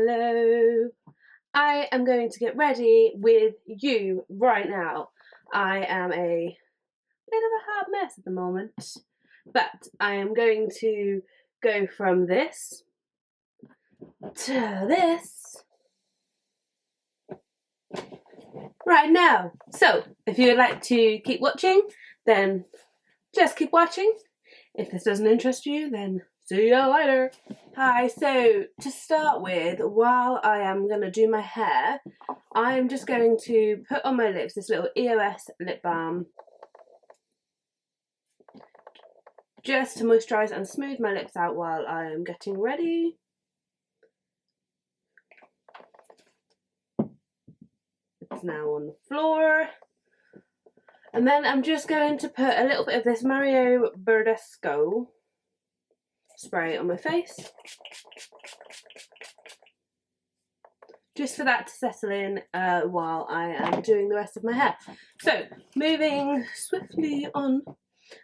Hello. I am going to get ready with you right now. I am a bit of a hot mess at the moment, but I am going to go from this to this right now. So, if you would like to keep watching, then just keep watching. If this doesn't interest you, then see you later. Hi, so to start with, while I am going to do my hair, I'm just going to put on my lips this little EOS lip balm just to moisturise and smooth my lips out while I am getting ready. It's now on the floor. And then I'm just going to put a little bit of this Mario Burdesco spray on my face, just for that to settle in while I am doing the rest of my hair. So, moving swiftly on,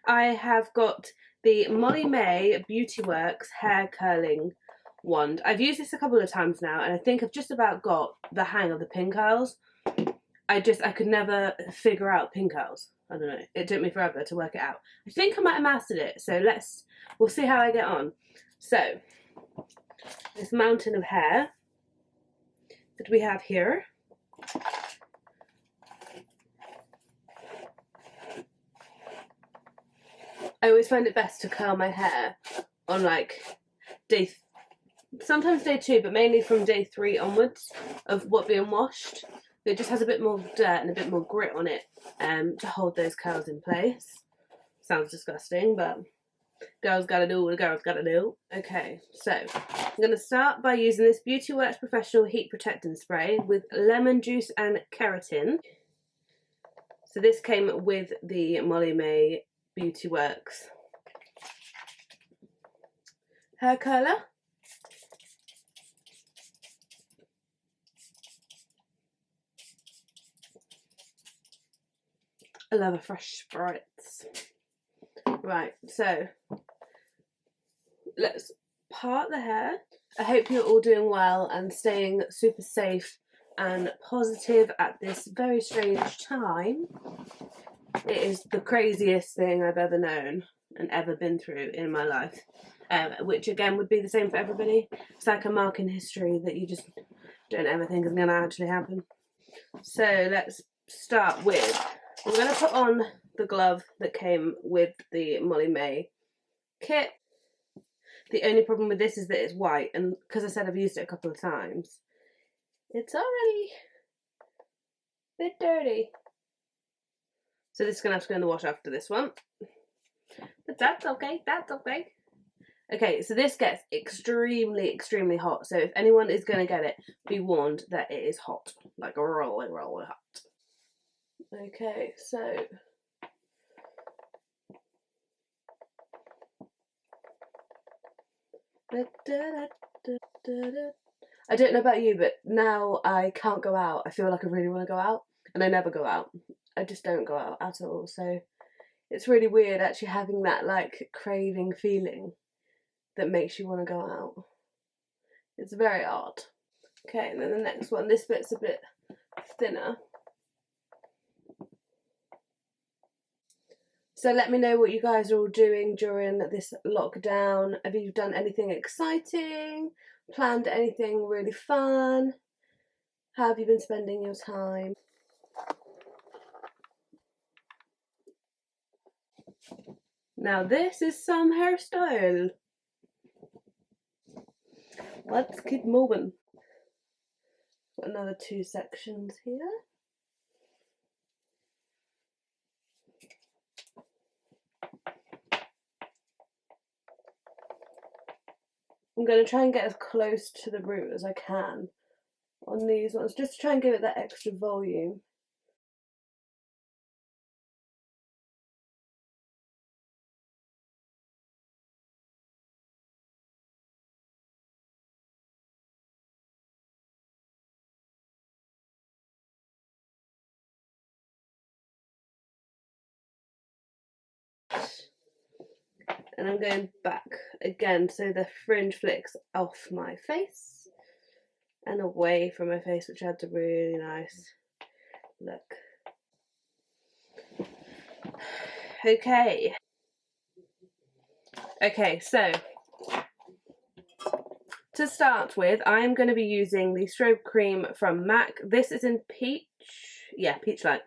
I have got the Molly May Beauty Works hair curling wand. I've used this a couple of times now, and I think I've just about got the hang of the pin curls. I could never figure out pin curls. I don't know. It took me forever to work it out. I think I might have mastered it, so we'll see how I get on. So, this mountain of hair that we have here. I always find it best to curl my hair on like sometimes day 2, but mainly from day 3 onwards of what being washed. It just has a bit more dirt and a bit more grit on it to hold those curls in place. Sounds disgusting, but girls gotta do what a girl's gotta do. Okay, so I'm gonna start by using this Beauty Works Professional Heat Protectant Spray with lemon juice and keratin. So this came with the Molly May Beauty Works hair curler. I love a fresh spritz. Right, so let's part the hair. I hope you're all doing well and staying super safe and positive at this very strange time. It is the craziest thing I've ever known and ever been through in my life, which again would be the same for everybody. It's like a mark in history that you just don't ever think is going to actually happen. So let's start with, I'm going to put on the glove that came with the Molly May kit. The only problem with this is that it's white, and because I said I've used it a couple of times, it's already a bit dirty. So this is going to have to go in the wash after this one. But that's okay, that's okay. Okay, so this gets extremely, extremely hot. So if anyone is going to get it, be warned that it is hot. Like really, really hot. Okay, so I don't know about you, but now I can't go out. I feel like I really want to go out, and I never go out. I just don't go out at all. So it's really weird actually having that like craving feeling that makes you want to go out. It's very odd. Okay, and then the next one, this bit's a bit thinner. So let me know what you guys are all doing during this lockdown. Have you done anything exciting? Planned anything really fun? How have you been spending your time? Now this is some hairstyle. Let's keep moving. Got another 2 sections here. I'm going to try and get as close to the root as I can on these ones, just to try and give it that extra volume. And I'm going back again so the fringe flicks off my face. and away from my face, which adds a really nice look. Okay. Okay, so to start with, I'm going to be using the Strobe Cream from MAC. This is in Peach. Yeah, Peach Light.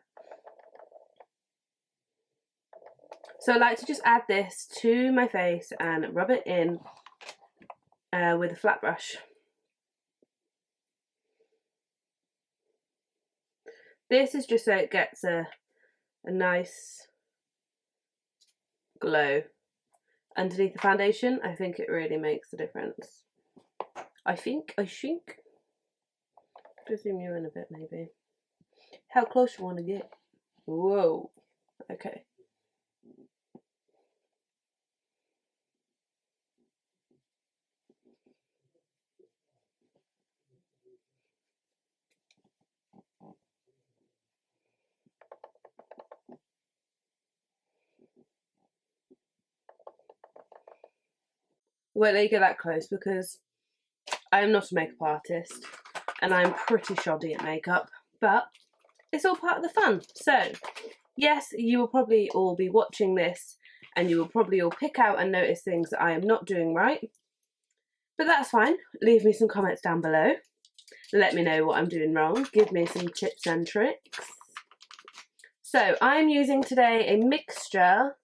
So I like to just add this to my face and rub it in with a flat brush. This is just so it gets a nice glow underneath the foundation. I think it really makes a difference. I think. Just zoom you in a bit, maybe. How close you want to get? Whoa. Okay. Won't let you get that close because I am not a makeup artist and I'm pretty shoddy at makeup, but it's all part of the fun. So, yes, you will probably all be watching this and you will probably all pick out and notice things that I am not doing right, but that's fine. Leave me some comments down below. Let me know what I'm doing wrong. Give me some tips and tricks. So, I'm using today a mixture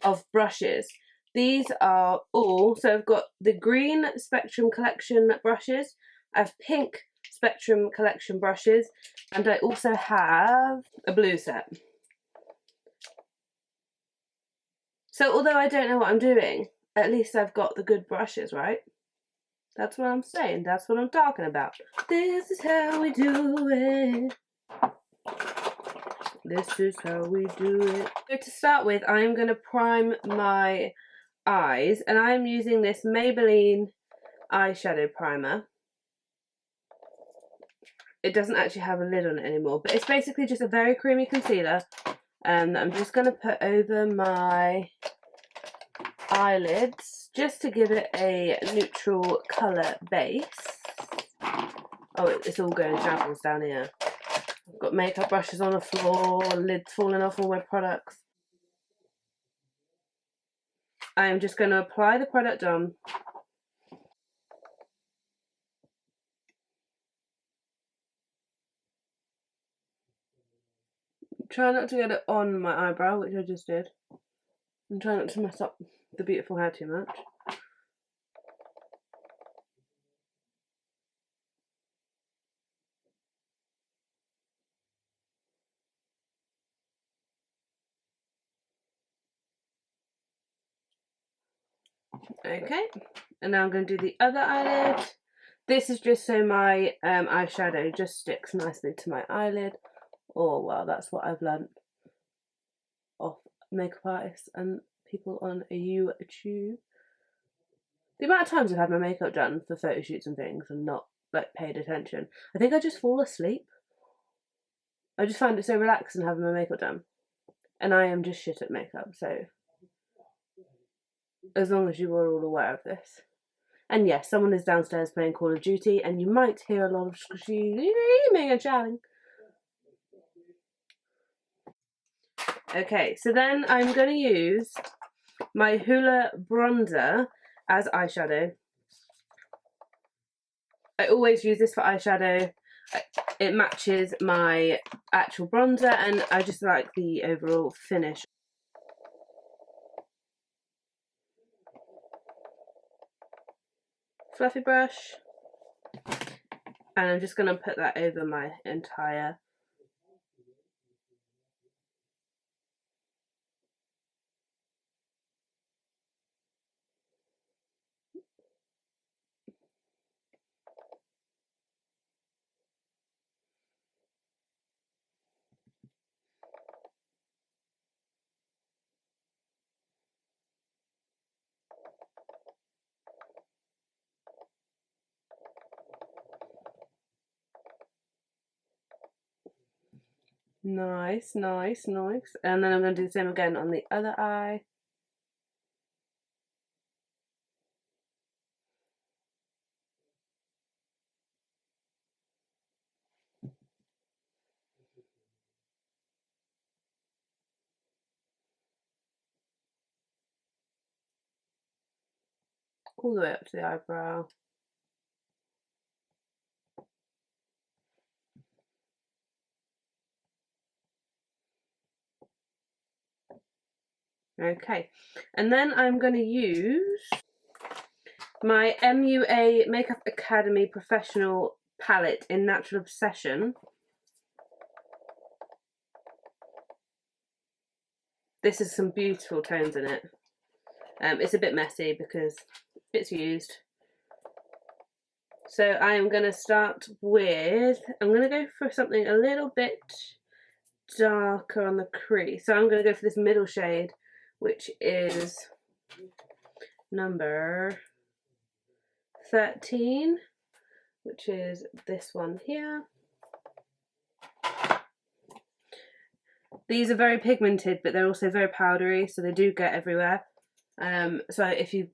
of brushes. These are all, so I've got the green Spectrum Collection brushes, I have pink Spectrum Collection brushes, and I also have a blue set. So although I don't know what I'm doing, at least I've got the good brushes, right? That's what I'm saying, that's what I'm talking about. This is how we do it. This is how we do it. So to start with, I'm going to prime my eyes, and I'm using this Maybelline eyeshadow primer. It doesn't actually have a lid on it anymore, but it's basically just a very creamy concealer that I'm just going to put over my eyelids just to give it a neutral colour base. Oh, it's all going shambles down here. I've got makeup brushes on the floor, lids falling off all my products. I am just going to apply the product on. Try not to get it on my eyebrow, which I just did. And try not to mess up the beautiful hair too much. Okay, and now I'm going to do the other eyelid. This is just so my eyeshadow just sticks nicely to my eyelid. Oh well, that's what I've learnt off makeup artists and people on YouTube. The amount of times I've had my makeup done for photo shoots and things and not like paid attention. I think I just fall asleep. I just find it so relaxing having my makeup done. And I am just shit at makeup, so as long as you are all aware of this. And yes, someone is downstairs playing Call of Duty, and you might hear a lot of screaming and shouting. Okay, so then I'm going to use my Hoola bronzer as eyeshadow. I always use this for eyeshadow. It matches my actual bronzer, and I just like the overall finish. Fluffy brush, and I'm just going to put that over my entire nice, nice, nice. And then I'm going to do the same again on the other eye. all the way up to the eyebrow. Okay, and then I'm going to use my MUA Makeup Academy Professional palette in Natural Obsession. This is some beautiful tones in it. It's a bit messy because it's used. So I am going to start with, I'm going to go for something a little bit darker on the crease. So I'm going to go for this middle shade, which is number 13, which is this one here. These are very pigmented, but they're also very powdery, so they do get everywhere. So if you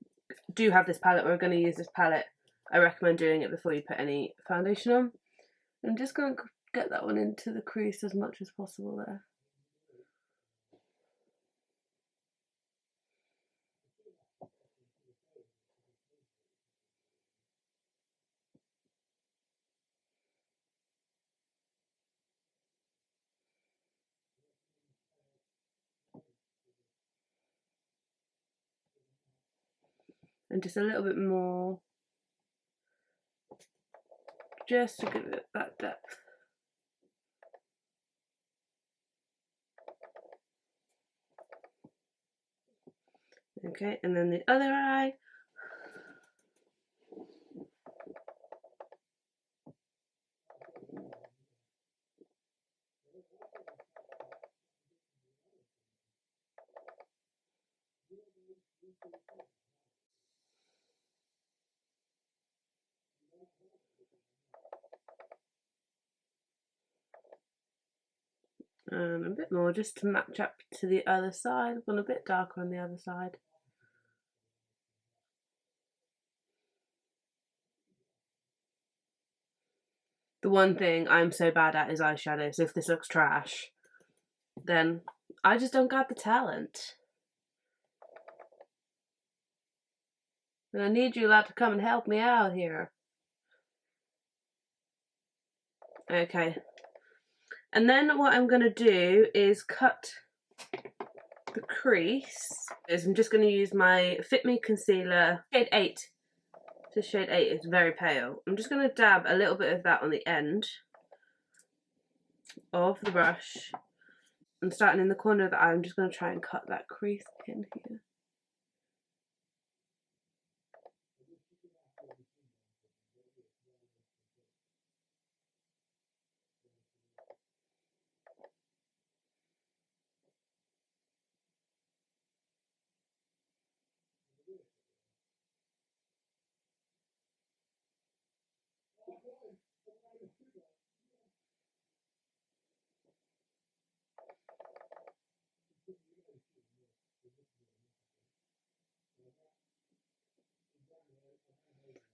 do have this palette or are going to use this palette, I recommend doing it before you put any foundation on. I'm just going to get that one into the crease as much as possible there. And just a little bit more, just to give it that depth. Okay, and then the other eye. And a bit more just to match up to the other side. I've gone a bit darker on the other side. The one thing I'm so bad at is eyeshadow, so if this looks trash, then I just don't got the talent. And I need you lot to come and help me out here. Okay. And then what I'm going to do is cut the crease. I'm just going to use my Fit Me concealer, shade 8. This shade 8 is very pale. I'm just going to dab a little bit of that on the end of the brush. And starting in the corner of the eye, I'm just going to try and cut that crease in here.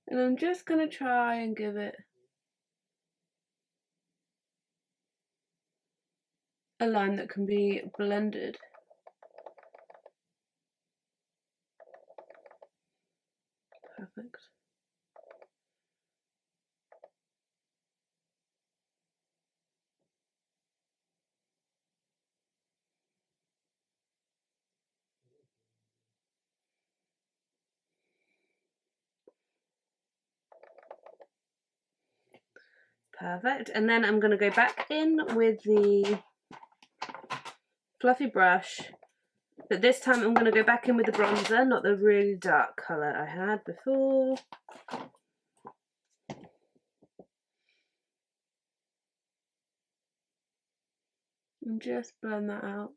And I'm just going to try and give it a line that can be blended. Perfect. Perfect. And then I'm going to go back in with the fluffy brush, but this time I'm going to go back in with the bronzer, not the really dark colour I had before. And just blend that out.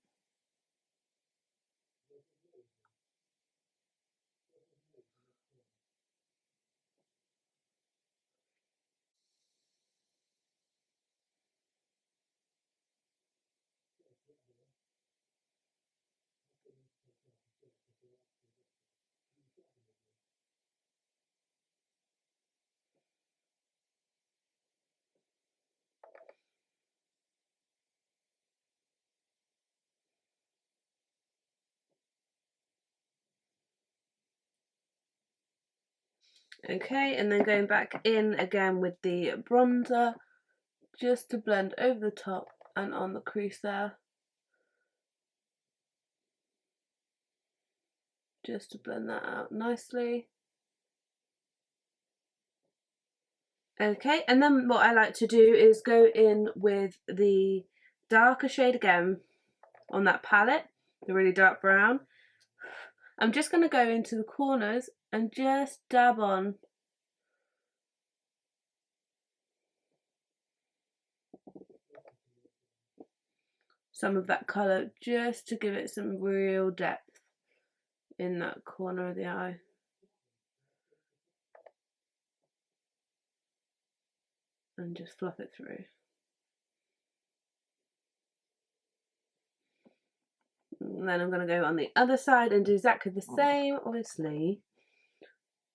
Okay, and then going back in again with the bronzer, just to blend over the top and on the crease there. Just to blend that out nicely. Okay, and then what I like to do is go in with the darker shade again on that palette, the really dark brown. I'm just going to go into the corners and just dab on some of that colour, just to give it some real depth in that corner of the eye. And just fluff it through. And then I'm going to go on the other side and do exactly the same, obviously.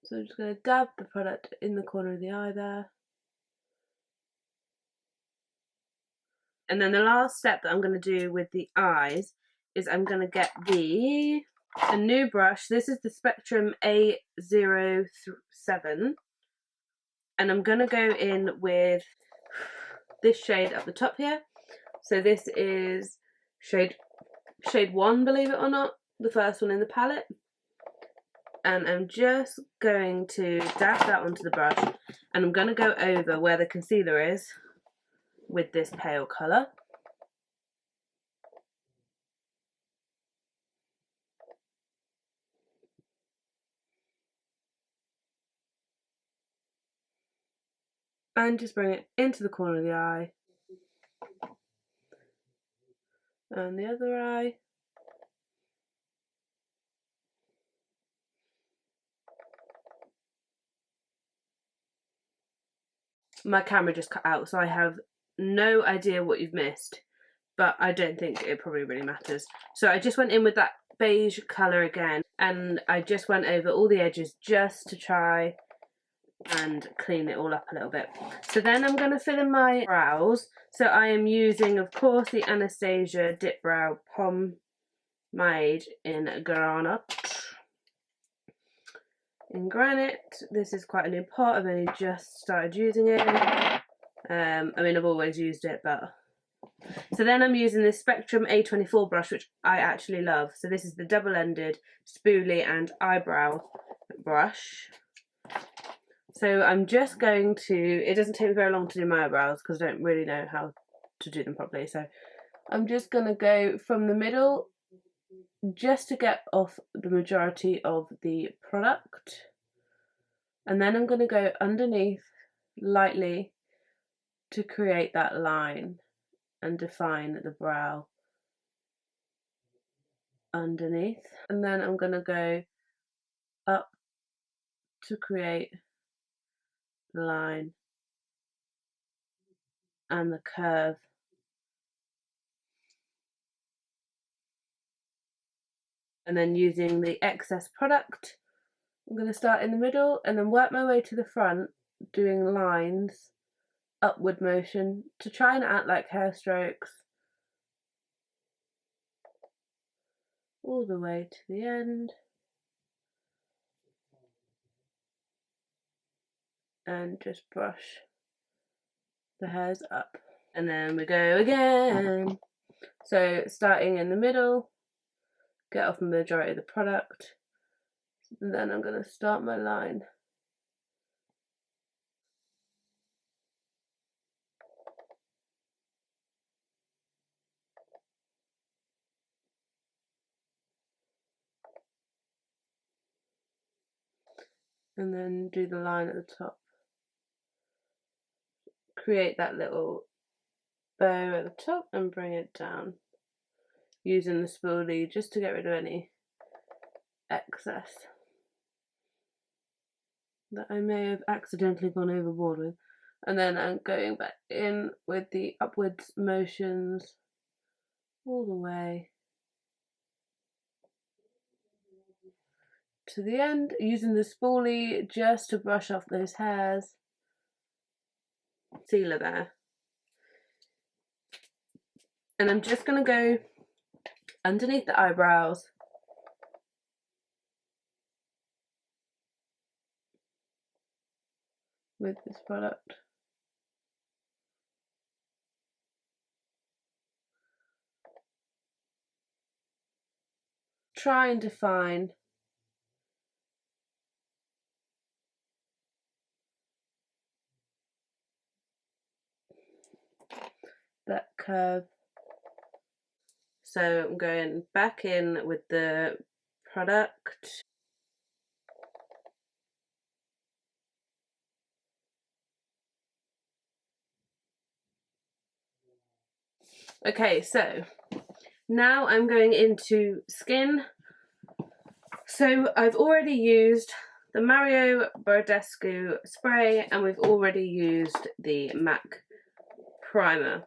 So I'm just going to dab the product in the corner of the eye there. And then the last step that I'm going to do with the eyes is I'm going to get a new brush. This is the Spectrum A07. And I'm going to go in with this shade at the top here. So this is shade 1, believe it or not, the first one in the palette. And I'm just going to dab that onto the brush, and I'm going to go over where the concealer is with this pale colour. And just bring it into the corner of the eye. And the other eye. My camera just cut out, so I have no idea what you've missed, but I don't think it probably really matters. So I just went in with that beige colour again, and I just went over all the edges just to try and clean it all up a little bit. So then I'm going to fill in my brows. So I am using, of course, the Anastasia Dip Brow Pomade in Granite. This is quite a new pot. I've only just started using it. I mean, I've always used it, but... So then I'm using this Spectrum A24 brush, which I actually love. So this is the double-ended spoolie and eyebrow brush. So I'm just going to... It doesn't take me very long to do my eyebrows because I don't really know how to do them properly. So I'm just going to go from the middle just to get off the majority of the product. And then I'm going to go underneath lightly to create that line and define the brow underneath. And then I'm going to go up to create the line and the curve. And then using the excess product, I'm going to start in the middle and then work my way to the front, doing lines, upward motion, to try and act like hair strokes all the way to the end. And just brush the hairs up. And then we go again. So starting in the middle, get off the majority of the product, and then I'm going to start my line. And then do the line at the top. Create that little bow at the top and bring it down. Using the spoolie just to get rid of any excess that I may have accidentally gone overboard with. And then I'm going back in with the upwards motions all the way to the end, using the spoolie just to brush off those hairs. Sealer there. And I'm just going to go underneath the eyebrows . with this product. Try and define that curve. So I'm going back in with the product. Okay, so now I'm going into skin. So I've already used the Mario Badescu spray and we've already used the MAC primer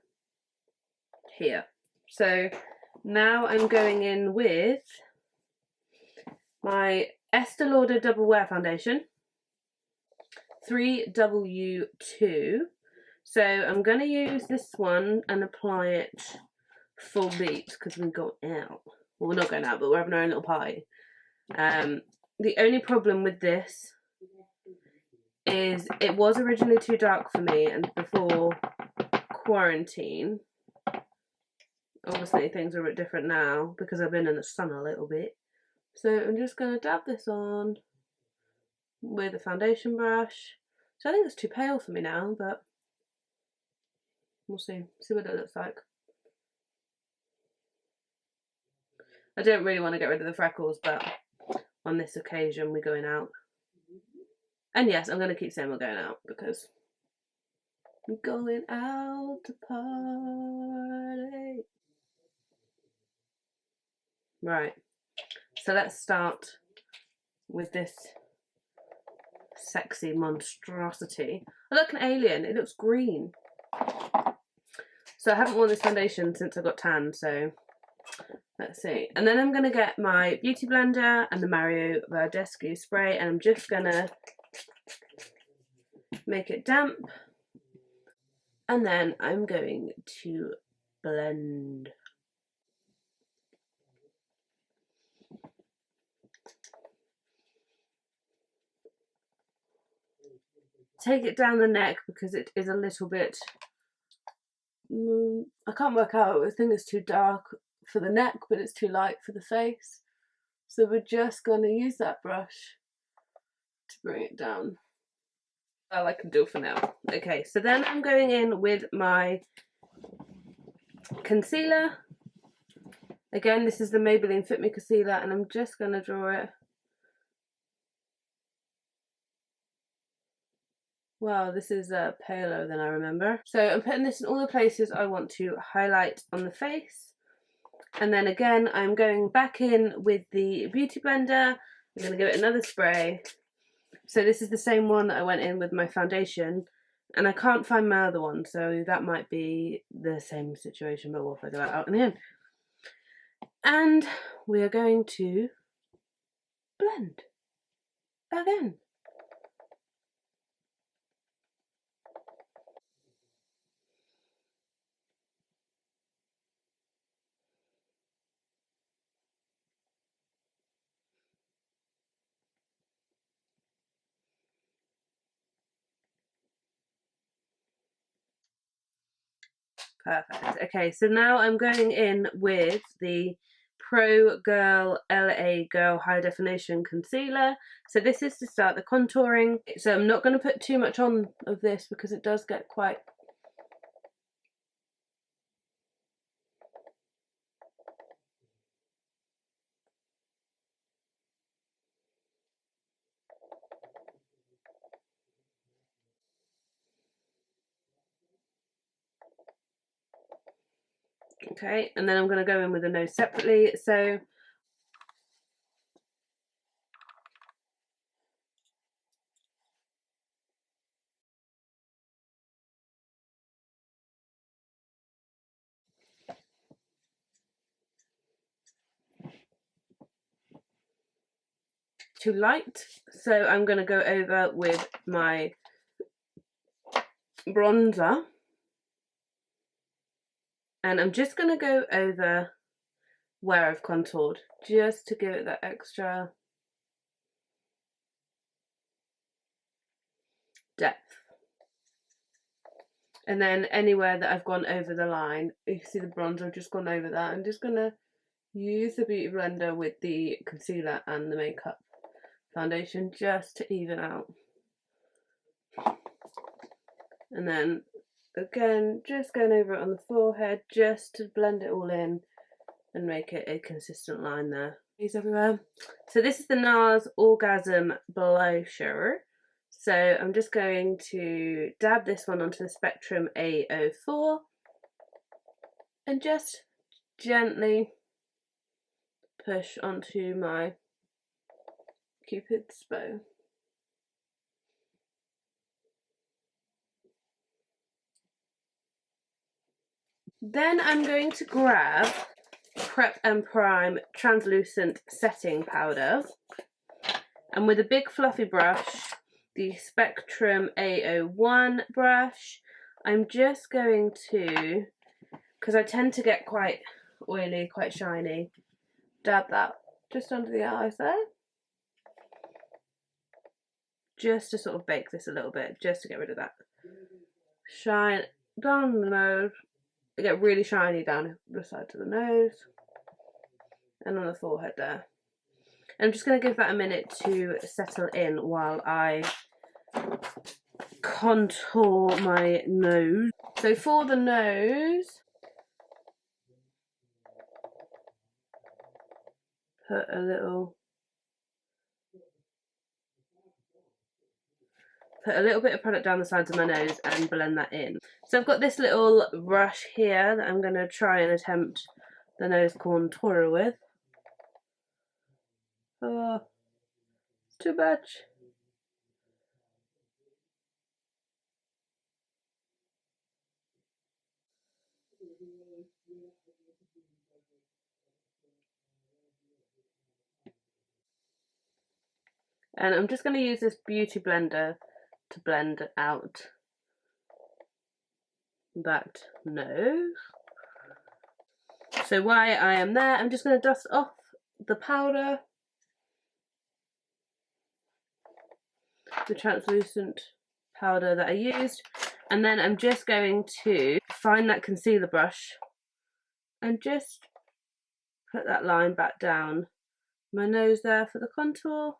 here. So now I'm going in with my Estee Lauder Double Wear Foundation, 3W2. So I'm going to use this one and apply it full beat because we've got out. Well, we're not going out, but we're having our own little party. The only problem with this is it was originally too dark for me, and before quarantine, obviously things are a bit different now because I've been in the sun a little bit. So I'm just going to dab this on with a foundation brush. So I think it's too pale for me now, but we'll see what it looks like. I don't really want to get rid of the freckles, but on this occasion we're going out. And yes, I'm going to keep saying we're going out because we're going out to party. Right, so let's start with this sexy monstrosity. I look an alien, it looks green. So I haven't worn this foundation since I got tan, so let's see. And then I'm going to get my beauty blender and the Mario Badescu spray, and I'm just going to make it damp. And then I'm going to blend. Take it down the neck because it is a little bit, I can't work out, I think it's too dark for the neck but it's too light for the face. So we're just going to use that brush to bring it down. All I can do for now. Okay, so then I'm going in with my concealer. Again, this is the Maybelline Fit Me Concealer, and I'm just going to draw it. Wow, this is paler than I remember. So I'm putting this in all the places I want to highlight on the face. And then again, I'm going back in with the beauty blender. I'm going to give it another spray. So this is the same one that I went in with my foundation. And I can't find my other one, so that might be the same situation, but we'll figure that out in the end. And we are going to blend again. Perfect. Okay, so now I'm going in with the Pro Girl LA Girl High Definition Concealer. So this is to start the contouring. So I'm not going to put too much on of this because it does get quite... Okay, and then I'm going to go in with the nose separately. So too light, so I'm going to go over with my bronzer, and I'm just going to go over where I've contoured just to give it that extra depth. And then anywhere that I've gone over the line, you can see the bronzer, I've just gone over that. I'm just going to use the Beauty Blender with the concealer and the makeup foundation just to even out. And then again, just going over it on the forehead just to blend it all in and make it a consistent line there. These everywhere. So this is the NARS Orgasm Blusher. So I'm just going to dab this one onto the Spectrum A04 and just gently push onto my Cupid's bow. Then I'm going to grab Prep and Prime Translucent Setting Powder, and with a big fluffy brush, the Spectrum A01 brush, I'm just going to, because I tend to get quite oily, quite shiny, dab that just under the eyes there, just to sort of bake this a little bit, just to get rid of that shine down the nose. I get really shiny down the side of the nose and on the forehead there. I'm just going to give that a minute to settle in while I contour my nose. So for the nose, put a little bit of product down the sides of my nose and blend that in. So I've got this little brush here that I'm going to try and attempt the nose contour with. Oh, it's too much. And I'm just going to use this Beauty Blender to blend out that nose. So while I am there, I'm just going to dust off the powder, the translucent powder that I used, and then I'm just going to find that concealer brush and just put that line back down my nose there for the contour.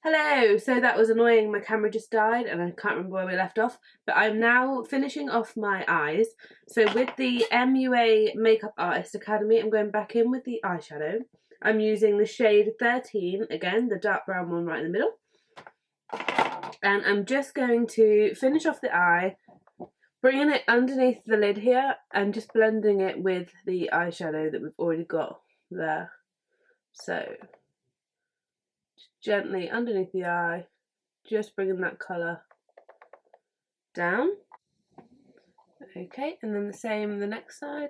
Hello, so that was annoying, my camera just died and I can't remember where we left off, but I'm now finishing off my eyes. So with the MUA Makeup Artist Academy, I'm going back in with the eyeshadow. I'm using the shade 13, again, the dark brown one right in the middle. And I'm just going to finish off the eye, bringing it underneath the lid here and just blending it with the eyeshadow that we've already got there. So gently underneath the eye, just bringing that colour down. Okay, and then the same the next side.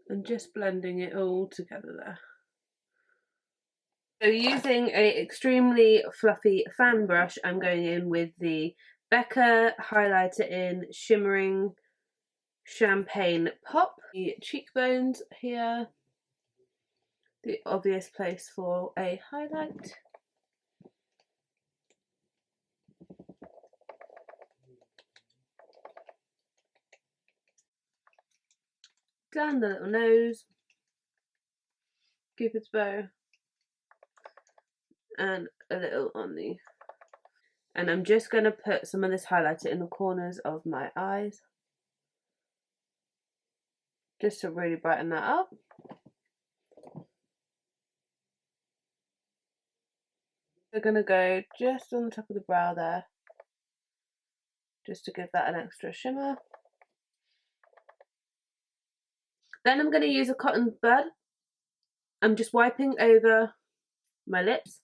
And just blending it all together there. So using an extremely fluffy fan brush, I'm going in with the Becca Highlighter in Shimmering Champagne Pop. The cheekbones here, the obvious place for a highlight. Down the little nose, Cupid's bow, and a little on the... And I'm just going to put some of this highlighter in the corners of my eyes, just to really brighten that up. We're going to go just on the top of the brow there, just to give that an extra shimmer. Then I'm going to use a cotton bud. I'm just wiping over my lips.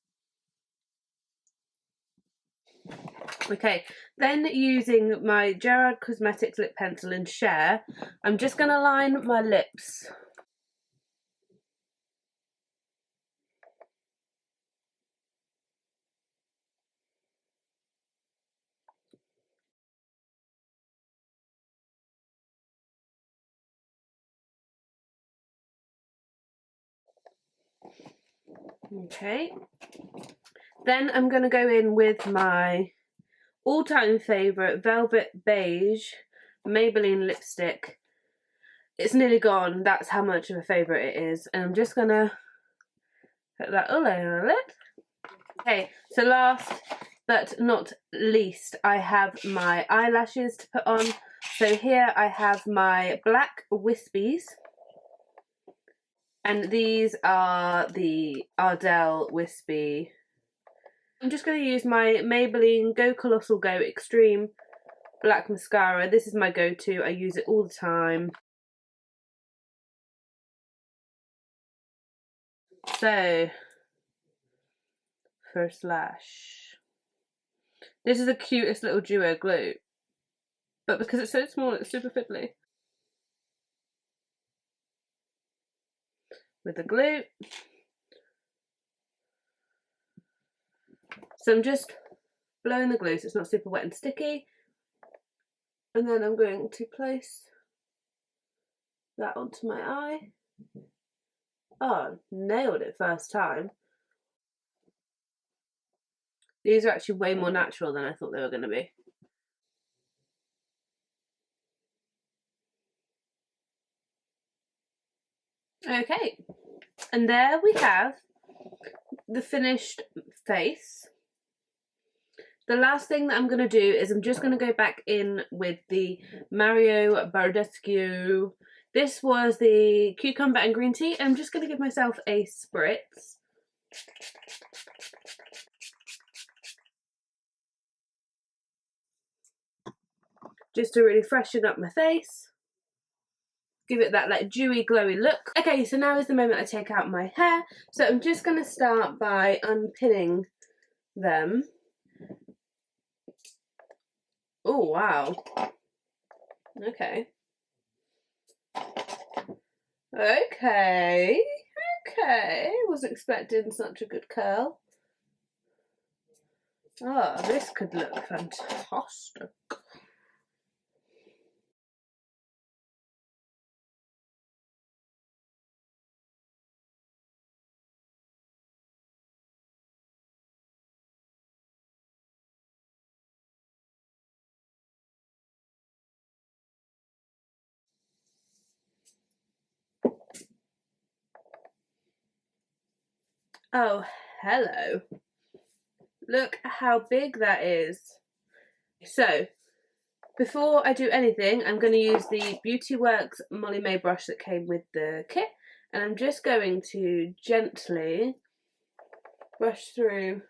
Okay, then using my Gerard Cosmetics lip pencil in Share, I'm just going to line my lips. Okay. Then I'm going to go in with my all-time favourite Velvet Beige Maybelline lipstick. It's nearly gone, that's how much of a favourite it is. And I'm just going to put that all over my lip. Okay, so last but not least, I have my eyelashes to put on. So here I have my black wispies. And these are the Ardell Wispy. I'm just going to use my Maybelline Go Colossal Go Extreme Black Mascara. This is my go-to. I use it all the time. So, first lash. This is the cutest little duo glue. But because it's so small, it's super fiddly. With the glue. So I'm just blowing the glue so it's not super wet and sticky. And then I'm going to place that onto my eye. Oh, nailed it first time. These are actually way more natural than I thought they were going to be. Okay, and there we have the finished face. The last thing that I'm going to do is I'm just going to go back in with the Mario Badescu. This was the cucumber and green tea. I'm just going to give myself a spritz. Just to really freshen up my face. Give it that like dewy, glowy look. Okay, so now is the moment I take out my hair. So I'm just going to start by unpinning them. Oh, wow. Okay. Okay. Okay. Wasn't expecting such a good curl. Oh, this could look fantastic. Oh, hello. Look how big that is. So, before I do anything, I'm going to use the Beauty Works Molly May brush that came with the kit. And I'm just going to gently brush through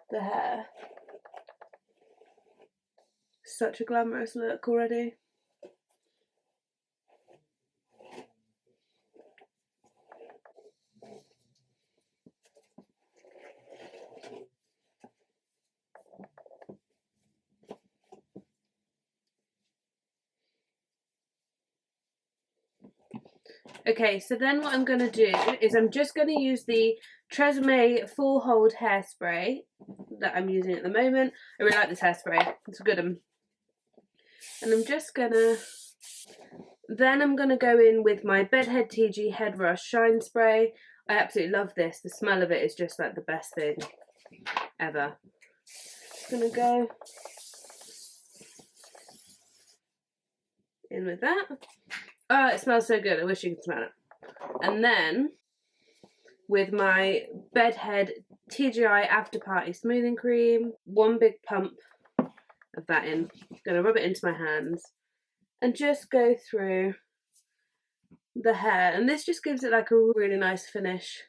the hair. Such a glamorous look already. Okay, so then what I'm going to do is I'm just going to use the Tresemme Full Hold Hairspray that I'm using at the moment. I really like this hairspray. It's a good one. And I'm just going to... Then I'm going to go in with my Bedhead TG Head Rush Shine Spray. I absolutely love this. The smell of it is just like the best thing ever. Just going to go in with that. Oh, it smells so good. I wish you could smell it. And then with my Bedhead TGI After Party Smoothing Cream, one big pump of that in. I'm going to rub it into my hands and just go through the hair. And this just gives it like a really nice finish.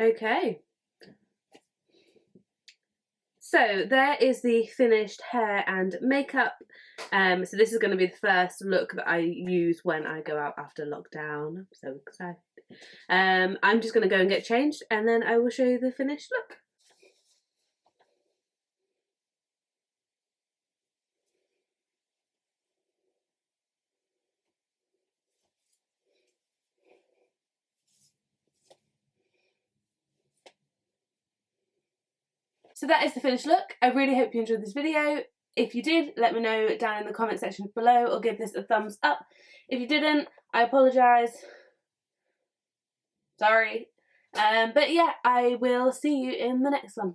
Okay. So there is the finished hair and makeup. So this is going to be the first look that I use when I go out after lockdown. I'm so excited. I'm just going to go and get changed and then I will show you the finished look. So that is the finished look. I really hope you enjoyed this video. If you did, let me know down in the comment section below, or give this a thumbs up. If you didn't, I apologise. Sorry. But yeah, I will see you in the next one.